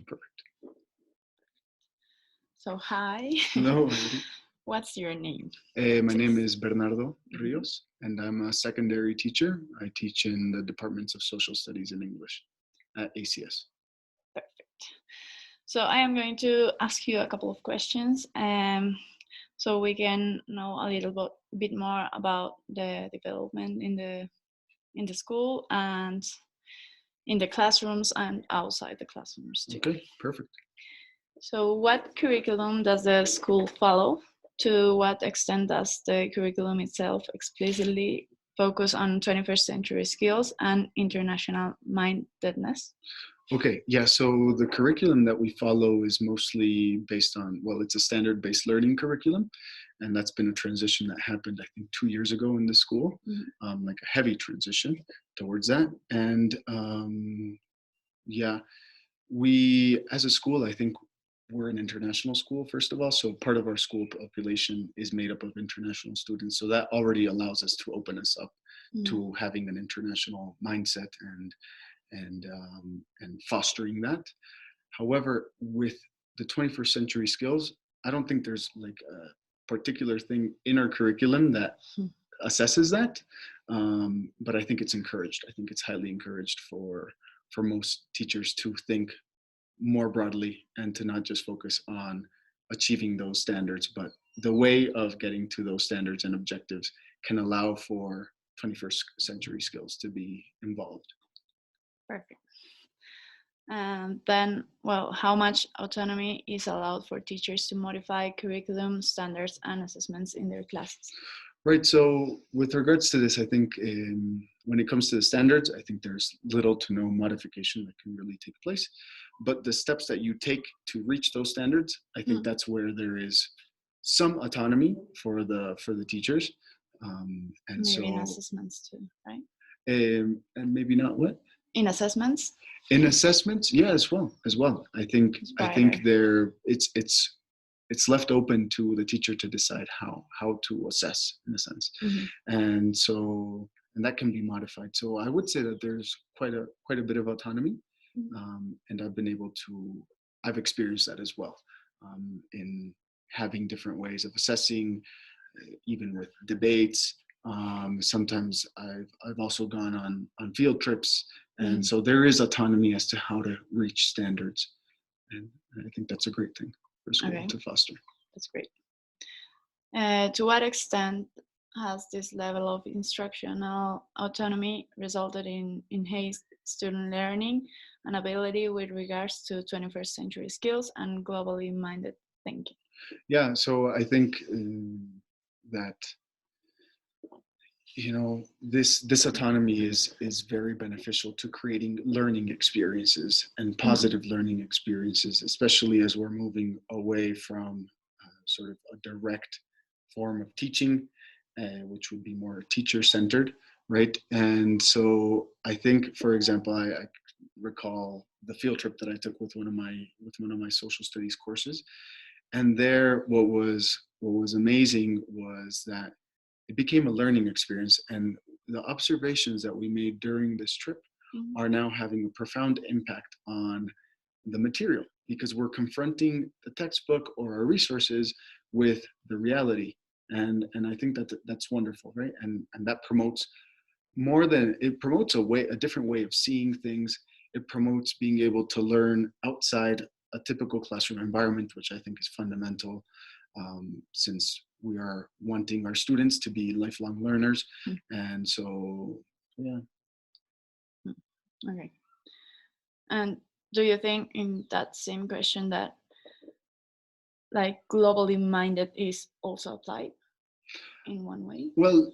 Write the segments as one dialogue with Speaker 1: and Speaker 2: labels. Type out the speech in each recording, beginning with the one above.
Speaker 1: Perfect.
Speaker 2: So hi,
Speaker 1: No, Adri.
Speaker 2: what's your name?
Speaker 1: My name
Speaker 2: Please.
Speaker 1: is Bernardo Rios, and I'm a secondary teacher. I teach in the departments of social studies and English at ACS.
Speaker 2: Perfect. So I am going to ask you a couple of questions, so we can know a little bit more about the development in the school and in the classrooms and outside the classrooms too.
Speaker 1: Okay, perfect.
Speaker 2: So, what curriculum does the school follow? To what extent does the curriculum itself explicitly focus on 21st century skills and international mindedness?
Speaker 1: Okay, yeah, so the curriculum that we follow is mostly based on, well, it's a standard-based learning curriculum, and that's been a transition that happened, I think, 2 years ago in the school, like a heavy transition towards that. And yeah, we, as a school, I think we're an international school, first of all. So part of our school population is made up of international students. So that already allows us to open us up to having an international mindset and fostering that. However, with the 21st century skills, I don't think there's like a particular thing in our curriculum that assesses that. But I think it's encouraged. I think it's highly encouraged for most teachers to think more broadly and to not just focus on achieving those standards, but the way of getting to those standards and objectives can allow for 21st century skills to be involved.
Speaker 2: Perfect. And then, well, how much autonomy is allowed for teachers to modify curriculum, standards, and assessments in their classes?
Speaker 1: Right. So with regards to this, I think when it comes to the standards, I think there's little to no modification that can really take place. But the steps that you take to reach those standards, I think that's where there is some autonomy for the teachers. And
Speaker 2: maybe
Speaker 1: so
Speaker 2: in assessments too, right?
Speaker 1: And maybe not what?
Speaker 2: In assessments?
Speaker 1: In assessments, yeah, as well. I think there it's left open to the teacher to decide how to assess in a sense, and so and that can be modified. So I would say that there's quite a bit of autonomy, and I've experienced that as well, in having different ways of assessing, even with debates. Sometimes I've also gone on field trips, and so there is autonomy as to how to reach standards, and I think that's a great thing for school to foster.
Speaker 2: That's great. To what extent has this level of instructional autonomy resulted in enhanced student learning and ability with regards to 21st century skills and globally minded thinking?
Speaker 1: Yeah, so I think that this autonomy is very beneficial to creating learning experiences and positive learning experiences, especially as we're moving away from sort of a direct form of teaching, which would be more teacher-centered, right? And so I think, for example, I recall the field trip that I took with one of my social studies courses, and there what was amazing was that it became a learning experience, and the observations that we made during this trip are now having a profound impact on the material, because we're confronting the textbook or our resources with the reality, and I think that's wonderful, right? And that promotes a different way of seeing things. It promotes being able to learn outside a typical classroom environment, which I think is fundamental, since we are wanting our students to be lifelong learners. And so, yeah.
Speaker 2: Okay. And do you think, in that same question, that like globally minded is also applied in one way?
Speaker 1: Well,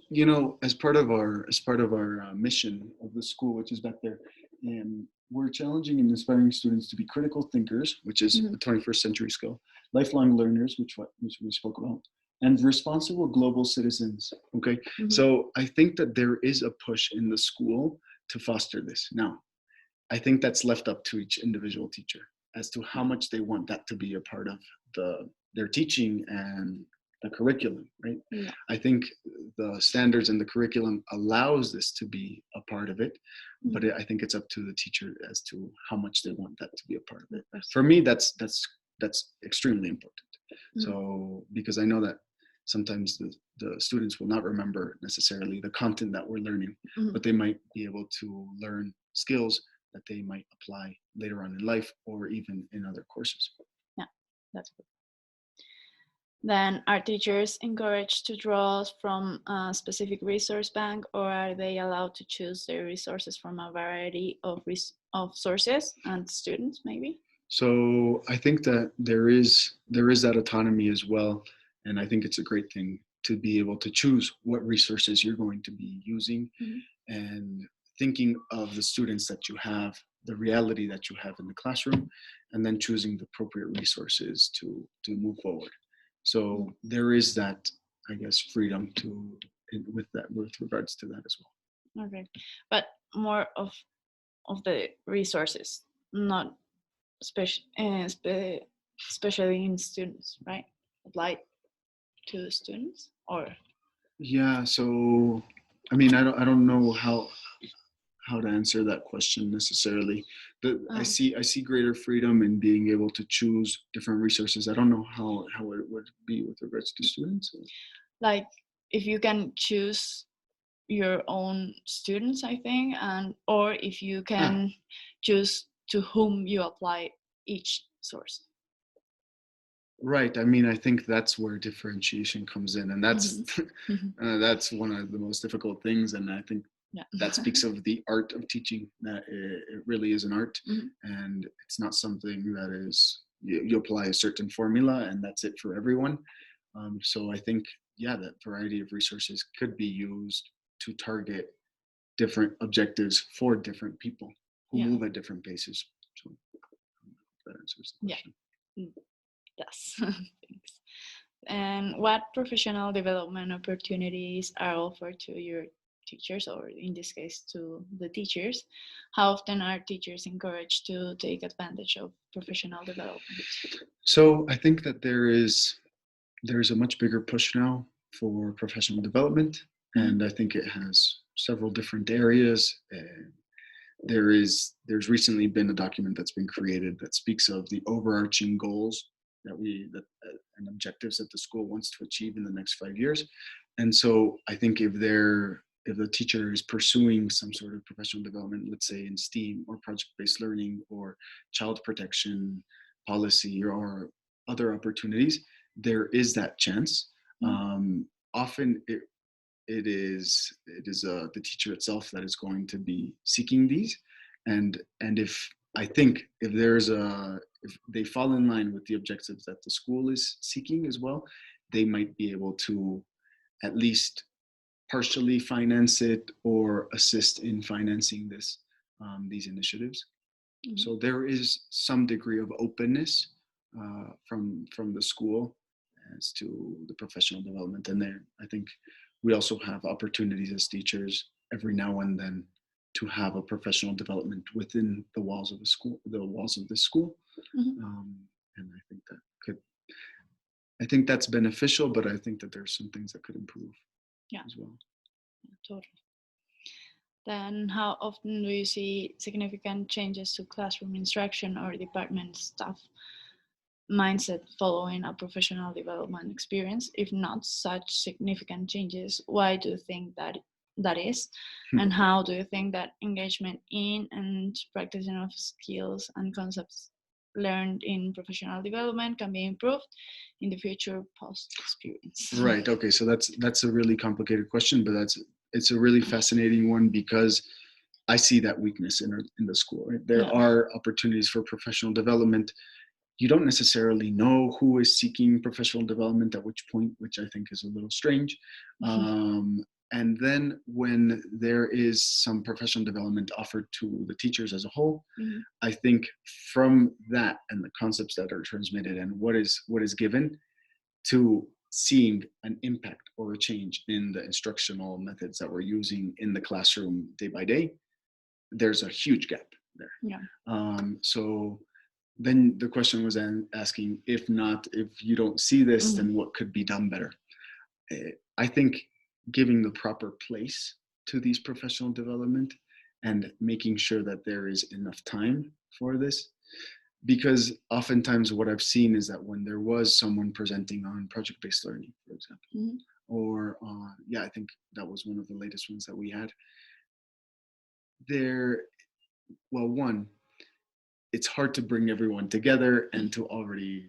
Speaker 1: as part of our mission of the school, which is back there, we're challenging and inspiring students to be critical thinkers, which is a 21st century skill, lifelong learners, which we spoke about, and responsible global citizens. Okay, so I think that there is a push in the school to foster this. Now, I think that's left up to each individual teacher as to how much they want that to be a part of their teaching and the curriculum, right? I think the standards and the curriculum allows this to be a part of it, but I think it's up to the teacher as to how much they want that to be a part of it.
Speaker 2: Of course.
Speaker 1: For me, that's extremely important.
Speaker 2: Mhm.
Speaker 1: So because I know that sometimes the students will not remember necessarily the content that we're learning,
Speaker 2: Mhm.
Speaker 1: but they might be able to learn skills that they might apply later on in life or even in other courses.
Speaker 2: Yeah, that's good. Then are teachers encouraged to draw from a specific resource bank, or are they allowed to choose their resources from a variety of sources and students maybe?
Speaker 1: So I think that there is that autonomy as well, and I think it's a great thing to be able to choose what resources you're going to be using,
Speaker 2: Mhm.
Speaker 1: and thinking of the students that you have, the reality that you have in the classroom, and then choosing the appropriate resources to move forward. So
Speaker 2: Mhm.
Speaker 1: there is that, I guess, freedom with that, with regards to that as well.
Speaker 2: Okay, but more of the resources, not especially in students, right? Applied to students, or
Speaker 1: Yeah. So I mean, I don't know how to answer that question necessarily. But
Speaker 2: um,
Speaker 1: I see greater freedom in being able to choose different resources. I don't know how it would be with regards to students.
Speaker 2: like if you can choose your own students, I think, and or if you
Speaker 1: Ah,
Speaker 2: can choose to whom you apply each source.
Speaker 1: right. I mean, I think that's where differentiation comes in, and that's
Speaker 2: Mhm. Mhm.
Speaker 1: that's one of the most difficult things. And I think
Speaker 2: Yeah.
Speaker 1: that speaks of the art of teaching. That it really is an art,
Speaker 2: Mhm.
Speaker 1: and it's not something that is you apply a certain formula and that's it for everyone. So I think, yeah, that variety of resources could be used to target different objectives for different people who
Speaker 2: Yeah.
Speaker 1: move at different paces. So that answers the
Speaker 2: Yeah.
Speaker 1: question.
Speaker 2: Mm, yes. Thanks. And what professional development opportunities are offered to your teachers, or in this case, to the teachers? How often are teachers encouraged to take advantage of professional development?
Speaker 1: So I think that there's a much bigger push now for professional development,
Speaker 2: Mhm.
Speaker 1: and I think it has several different areas. There's recently been a document that's been created that speaks of the overarching goals and objectives that the school wants to achieve in the next 5 years. And so I think if the teacher is pursuing some sort of professional development, let's say in STEAM or project-based learning or child protection policy or other opportunities, there is that chance.
Speaker 2: Mhm.
Speaker 1: Often it is the teacher itself that is going to be seeking these, and if I think if they fall in line with the objectives that the school is seeking as well, they might be able to at least partially finance it or assist in financing these initiatives.
Speaker 2: Mhm.
Speaker 1: So there is some degree of openness from the school as to the professional development, and there I think we also have opportunities as teachers every now and then to have a professional development within the walls of the walls of the school,
Speaker 2: Mhm.
Speaker 1: um, and could I think that's beneficial, but I think that there's some things that could improve
Speaker 2: Yeah,
Speaker 1: as well.
Speaker 2: totally. Then, how often do you see significant changes to classroom instruction or department staff mindset following a professional development experience? If not such significant changes, why do you think that is? And how do you think that engagement in and practicing of skills and concepts learned in professional development can be improved in the future post experience?
Speaker 1: Right. Okay. So that's a really complicated question, but it's a really fascinating one because I see that weakness in the school. Right? There
Speaker 2: Yeah.
Speaker 1: are opportunities for professional development. You don't necessarily know who is seeking professional development at which point, which I think is a little strange. Um, and then when there is some professional development offered to the teachers as a whole,
Speaker 2: Mhm.
Speaker 1: I think from that and the concepts that are transmitted and what is given to seeing an impact or a change in the instructional methods that we're using in the classroom day by day, there's a huge gap there.
Speaker 2: Yeah.
Speaker 1: So then the question was asking, if not, if you don't see this,
Speaker 2: Mhm.
Speaker 1: then what could be done better? I think giving the proper place to these professional development and making sure that there is enough time for this. Because oftentimes what I've seen is that when there was someone presenting on project-based learning, for example,
Speaker 2: Mm-hmm.
Speaker 1: or yeah, I think that was one of the latest ones that we had there. Well, one, it's hard to bring everyone together and to already,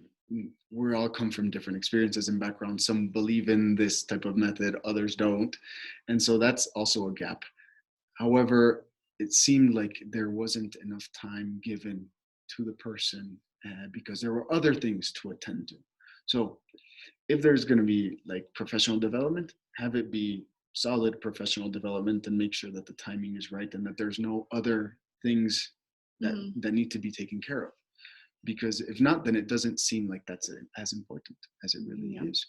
Speaker 1: we all come from different experiences and backgrounds. Some believe in this type of method, others don't, and so that's also a gap. However, it seemed like there wasn't enough time given to the person because there were other things to attend to. So if there's going to be like professional development, have it be solid professional development and make sure that the timing is right and that there's no other things
Speaker 2: Mm-hmm.
Speaker 1: that need to be taken care of. Because if not, then it doesn't seem like that's as important as it really
Speaker 2: Yeah.
Speaker 1: is.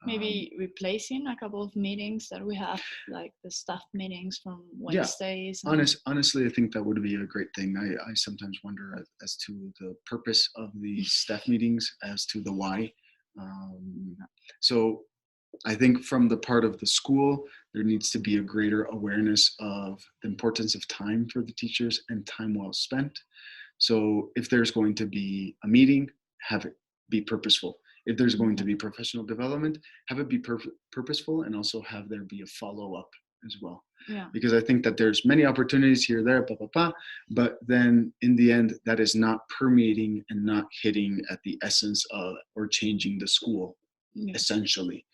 Speaker 2: Maybe replacing a couple of meetings that we have, like the staff meetings from
Speaker 1: Yeah,
Speaker 2: Wednesdays. And
Speaker 1: honestly, I think that would be a great thing. I sometimes wonder as to the purpose of the staff meetings, as to the why. Um, so I think from the part of the school, there needs to be a greater awareness of the importance of time for the teachers and time well spent. So if there's going to be a meeting, have it be purposeful. If there's going to be professional development, have it be purposeful, and also have there be a follow-up as well.
Speaker 2: yeah,
Speaker 1: Because I think that there's many opportunities here, there, but then in the end, that is not permeating and not hitting at the essence of or changing the school
Speaker 2: yeah,
Speaker 1: essentially.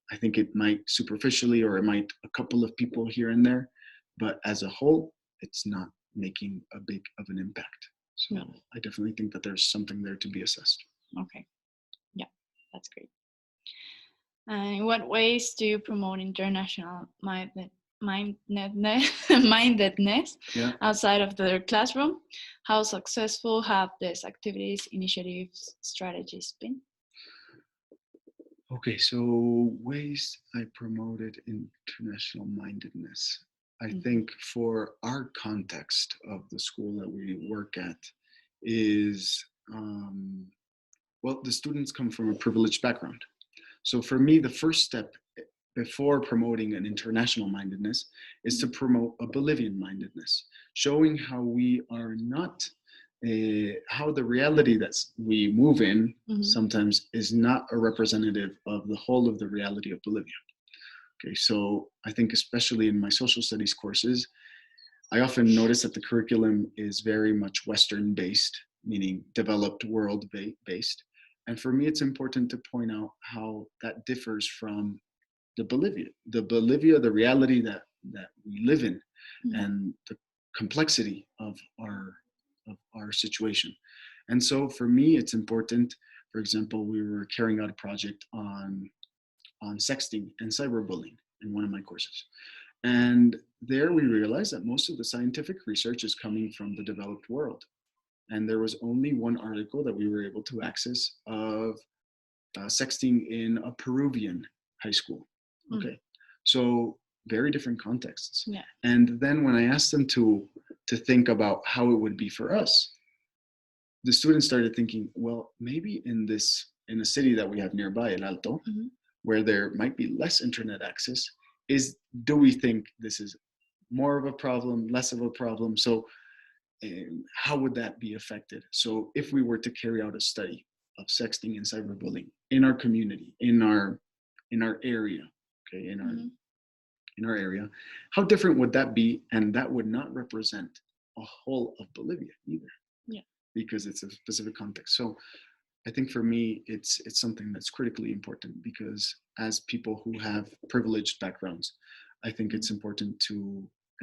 Speaker 1: I think it might superficially, or it might a couple of people here and there, but as a whole, it's not making a big of an impact. So
Speaker 2: yeah.
Speaker 1: I definitely think that there's something there to be assessed.
Speaker 2: Okay, yeah, that's great. And in what ways do you promote international mindedness, mindedness
Speaker 1: Yeah.
Speaker 2: outside of the classroom? How successful have these activities, initiatives, strategies been?
Speaker 1: Okay, so ways I promoted international mindedness. I
Speaker 2: Mm-hmm.
Speaker 1: think for our context of the school that we work at is, well, the students come from a privileged background. So for me, the first step before promoting an international mindedness is to promote a Bolivian mindedness, showing how we are not, how the reality that we move in
Speaker 2: Mm-hmm.
Speaker 1: sometimes is not a representative of the whole of the reality of Bolivia. Okay, so I think especially in my social studies courses, I often notice that the curriculum is very much Western based, meaning developed world based. And for me, it's important to point out how that differs from the reality that we live in,
Speaker 2: Mm-hmm.
Speaker 1: and the complexity of our situation. And so for me, it's important. For example, we were carrying out a project on sexting and cyberbullying in one of my courses. And there we realized that most of the scientific research is coming from the developed world. And there was only one article that we were able to access of sexting in a Peruvian high school.
Speaker 2: Mm-hmm.
Speaker 1: Okay. So very different contexts.
Speaker 2: Yeah.
Speaker 1: And then when I asked them to think about how it would be for us, the students started thinking, well, maybe in a city that we have nearby, El Alto,
Speaker 2: Mm-hmm.
Speaker 1: where there might be less internet access, do we think this is more of a problem, less of a problem? So how would that be affected? So if we were to carry out a study of sexting and cyberbullying in our community, in our area, okay,
Speaker 2: Mm-hmm.
Speaker 1: in our area, how different would that be? And that would not represent a whole of Bolivia either,
Speaker 2: Yeah.
Speaker 1: because it's a specific context. So I think for me, it's something that's critically important, because as people who have privileged backgrounds, I think it's important to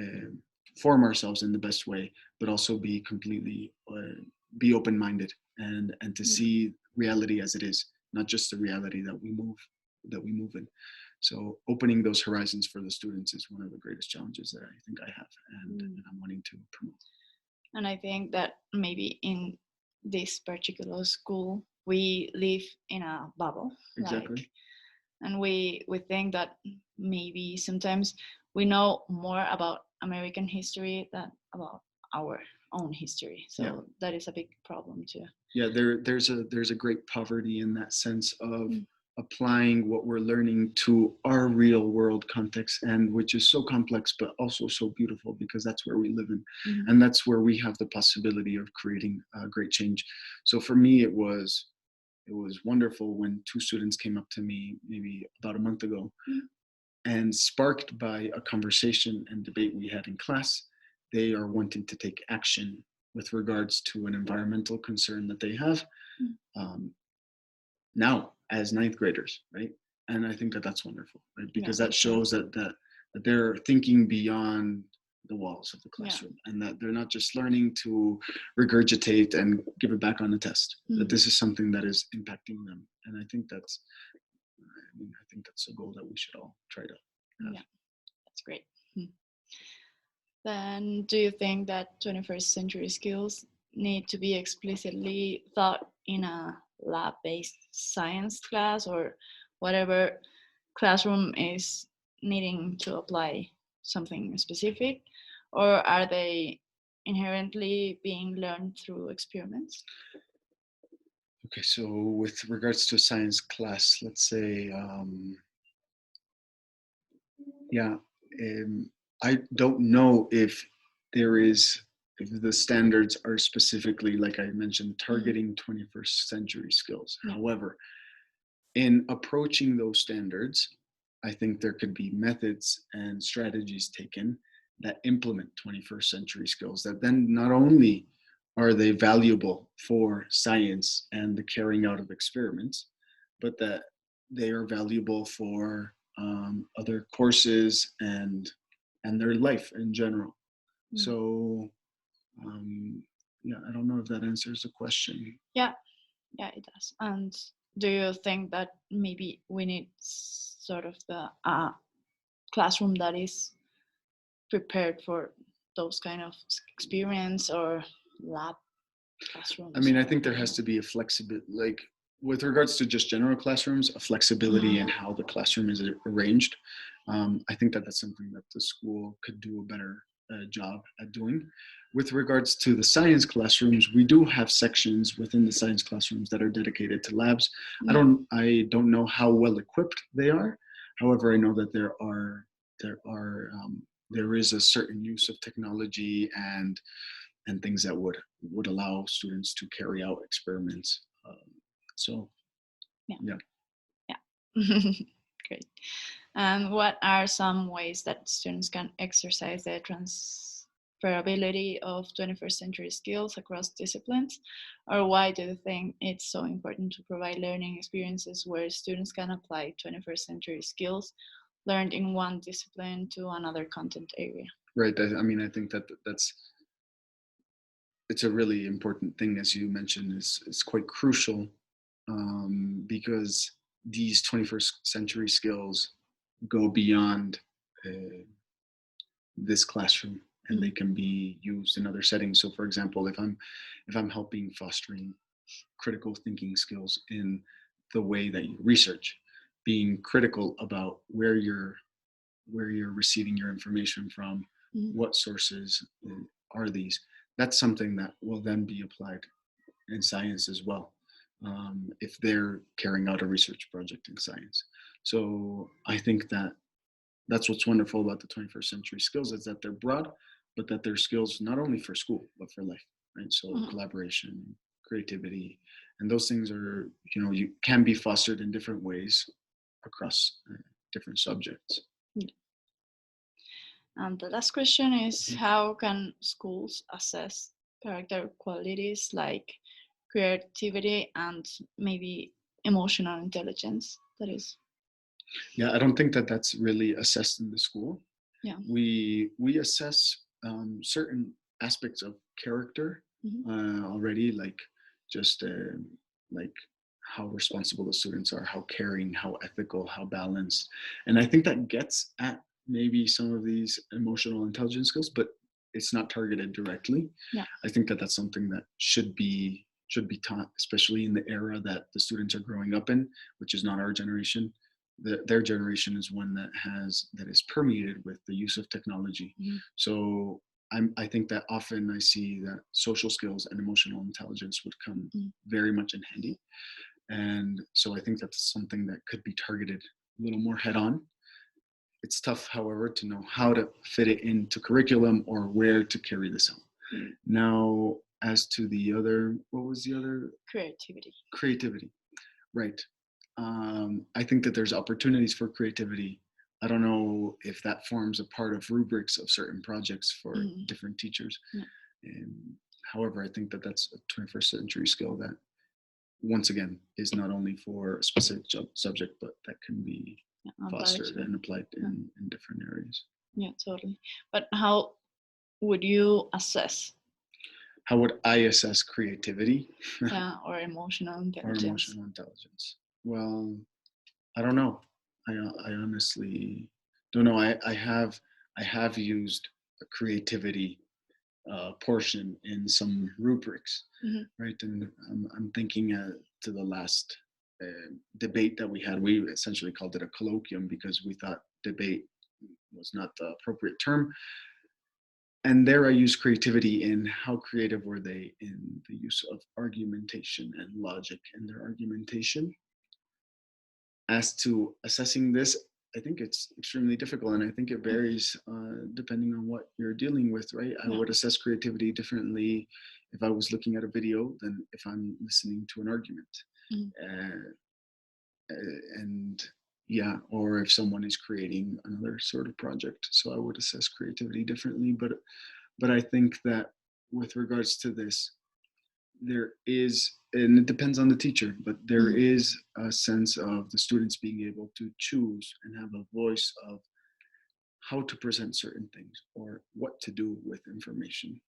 Speaker 1: um, form ourselves in the best way, but also be completely be open-minded and to
Speaker 2: Yeah.
Speaker 1: see reality as it is, not just the reality that we move in. So opening those horizons for the students is one of the greatest challenges that I think I have, and I'm wanting to promote.
Speaker 2: And I think that maybe in this particular school, we live in a bubble.
Speaker 1: Exactly.
Speaker 2: Like, and we think that maybe sometimes we know more about American history than about our own history. So
Speaker 1: Yeah.
Speaker 2: that is a big problem too.
Speaker 1: Yeah, there's a great poverty in that sense of applying what we're learning to our real world context, and which is so complex but also so beautiful, because that's where we live in, and that's where we have the possibility of creating great change. So for me, it was wonderful when two students came up to me maybe about a month ago, and sparked by a conversation and debate we had in class, they are wanting to take action with regards to an environmental concern that they have, um, now as ninth graders, right? And I think that that's wonderful, right? Because that shows that they're thinking beyond the walls of the classroom, and that they're not just learning to regurgitate and give it back on the test. That this is something that is impacting them, and I think that's a goal that we should all try to have.
Speaker 2: Yeah, that's great. Then, do you think that 21st century skills need to be explicitly taught in a lab-based science class, or whatever classroom is needing to apply something specific, or are they inherently being learned through experiments?
Speaker 1: Okay, so with regards to a science class, let's say, yeah, I don't know if there is, if the standards are specifically, like I mentioned, targeting 21st century skills.
Speaker 2: Yeah.
Speaker 1: However, in approaching those standards, I think there could be methods and strategies taken that implement 21st century skills, that then not only are they valuable for science and the carrying out of experiments, but that they are valuable for other courses and their life in general. So yeah, I don't know if that answers the question.
Speaker 2: Yeah, it does. And do you think that maybe we need sort of the classroom that is prepared for those kind of experience, or lab classrooms?
Speaker 1: I mean, I think there has to be a flexibility, like with regards to just general classrooms, a flexibility in how the classroom is arranged. I think that that's something that the school could do a better job at doing. With regards to the science classrooms, we do have sections within the science classrooms that are dedicated to labs. I don't know how well equipped they are. However, I know that there is a certain use of technology and things that would allow students to carry out experiments. So, yeah.
Speaker 2: Great. And what are some ways that students can exercise the transferability of 21st century skills across disciplines? Or why do you think it's so important to provide learning experiences where students can apply 21st century skills learned in one discipline to another content area?
Speaker 1: Right. I mean, I think that it's a really important thing, as you mentioned, is quite crucial, because these 21st century skills go beyond this classroom, and they can be used in other settings. So for example, if I'm helping fostering critical thinking skills in the way that you research, being critical about where you're receiving your information from, what sources are these, that's something that will then be applied in science as well, if they're carrying out a research project in science. So I think that that's what's wonderful about the 21st century skills, is that they're broad, but that they're skills not only for school, but for life, right? So collaboration, creativity, and those things are, you can be fostered in different ways across different subjects.
Speaker 2: And the last question is, how can schools assess character qualities like creativity and maybe emotional intelligence? That is.
Speaker 1: Yeah, I don't think that that's really assessed in the school.
Speaker 2: Yeah.
Speaker 1: We assess certain aspects of character already, like just like how responsible the students are, how caring, how ethical, how balanced, and I think that gets at maybe some of these emotional intelligence skills, but it's not targeted directly.
Speaker 2: Yeah.
Speaker 1: I think that that's something that should be taught, especially in the era that the students are growing up in, which is not our generation. Their generation is one that is permeated with the use of technology. So I think that often I see that social skills and emotional intelligence would come very much in handy. And so I think that's something that could be targeted a little more head on. It's tough, however, to know how to fit it into curriculum or where to carry this out. Now, as to the other, what was the other?
Speaker 2: Creativity.
Speaker 1: Creativity, right. I think that there's opportunities for creativity. I don't know if that forms a part of rubrics of certain projects for different teachers. However, I think that that's a 21st century skill that, once again, is not only for a specific subject, but that can be fostered and applied in different areas.
Speaker 2: Yeah, totally. But how would you assess?
Speaker 1: How would I assess creativity?
Speaker 2: Or emotional intelligence?
Speaker 1: Or emotional intelligence. Well, I don't know. I honestly don't know. I have used a creativity portion in some rubrics, right? And I'm thinking to the last debate that we had. We essentially called it a colloquium because we thought debate was not the appropriate term. And there I used creativity in how creative were they in the use of argumentation and logic in their argumentation. As to assessing this, I think it's extremely difficult, and I think it varies depending on what you're dealing with, right? I would assess creativity differently if I was looking at a video than if I'm listening to an argument. And yeah, or if someone is creating another sort of project. So I would assess creativity differently, but I think that with regards to this, there is, and it depends on the teacher, but there is a sense of the students being able to choose and have a voice of how to present certain things or what to do with information.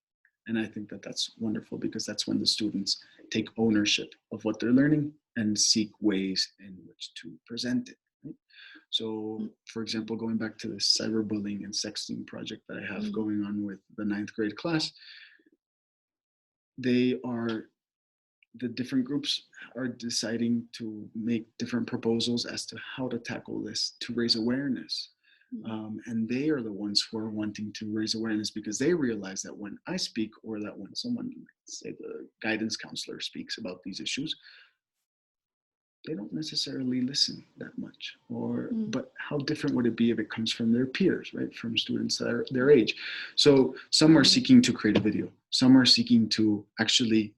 Speaker 1: And I think that that's wonderful because that's when the students take ownership of what they're learning and seek ways in which to present it. Right? So, for example, going back to this cyberbullying and sexting project that I have going on with the 9th grade class, the different groups are deciding to make different proposals as to how to tackle this to raise awareness. And they are the ones who are wanting to raise awareness because they realize that when I speak, or that when someone, say the guidance counselor, speaks about these issues, they don't necessarily listen that much. But how different would it be if it comes from their peers, right? From students that are their age. So some are seeking to create a video. Some are seeking to actually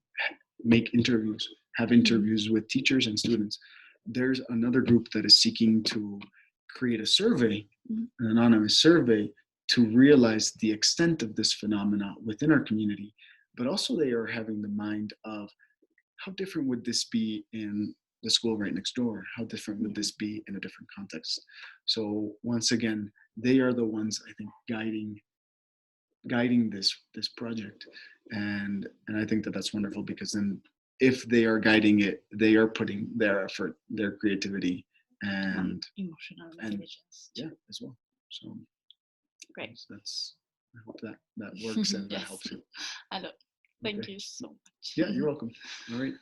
Speaker 1: make interviews, have interviews with teachers and students. There's another group that is seeking to create a survey, an anonymous survey, to realize the extent of this phenomena within our community. But also they are having the mind of how different would this be in the school right next door? How different would this be in a different context? So once again, they are the ones, I think, guiding this project. And I think that that's wonderful because then if they are guiding it, they are putting their effort, their creativity, and
Speaker 2: emotional intelligence.
Speaker 1: Yeah, as well. So
Speaker 2: great.
Speaker 1: That's I hope that works and that helps you.
Speaker 2: I love. Thank you so much.
Speaker 1: Yeah, you're welcome. All right.